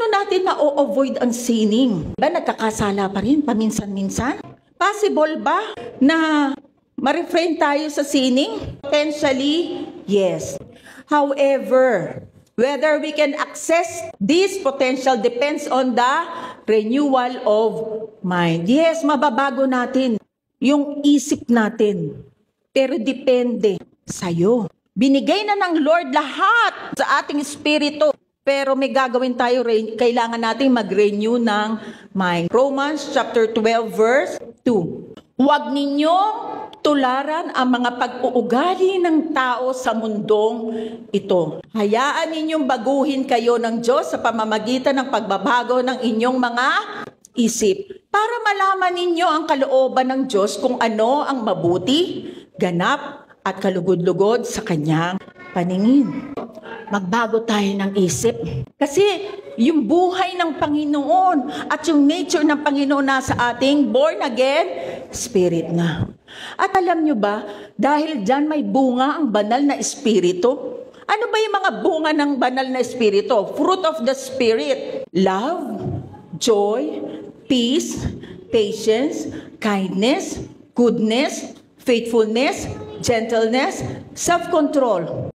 Paano natin na-avoid ang sinning? Ba, nagkakasala pa rin paminsan-minsan? Possible ba na ma-refrain tayo sa sinning? Potentially, yes. However, whether we can access this potential depends on the renewal of mind. Yes, mababago natin yung isip natin. Pero depende sa'yo. Binigay na ng Lord lahat sa ating espiritu. Pero may gagawin tayo, kailangan natin mag-renew ng mind. Romans chapter 12 verse 2. Huwag ninyong tularan ang mga pag-uugali ng tao sa mundong ito. Hayaan ninyong baguhin kayo ng Diyos sa pamamagitan ng pagbabago ng inyong mga isip. Para malaman ninyo ang kalooban ng Diyos kung ano ang mabuti, ganap at kalugod-lugod sa kanyang paningin. Magbago tayo ng isip. Kasi yung buhay ng Panginoon at yung nature ng Panginoon nasa ating born again spirit na. At alam nyo ba, dahil dyan may bunga ang banal na espiritu. Ano ba yung mga bunga ng banal na espiritu? Fruit of the Spirit. Love, joy, peace, patience, kindness, goodness, faithfulness, gentleness, self-control.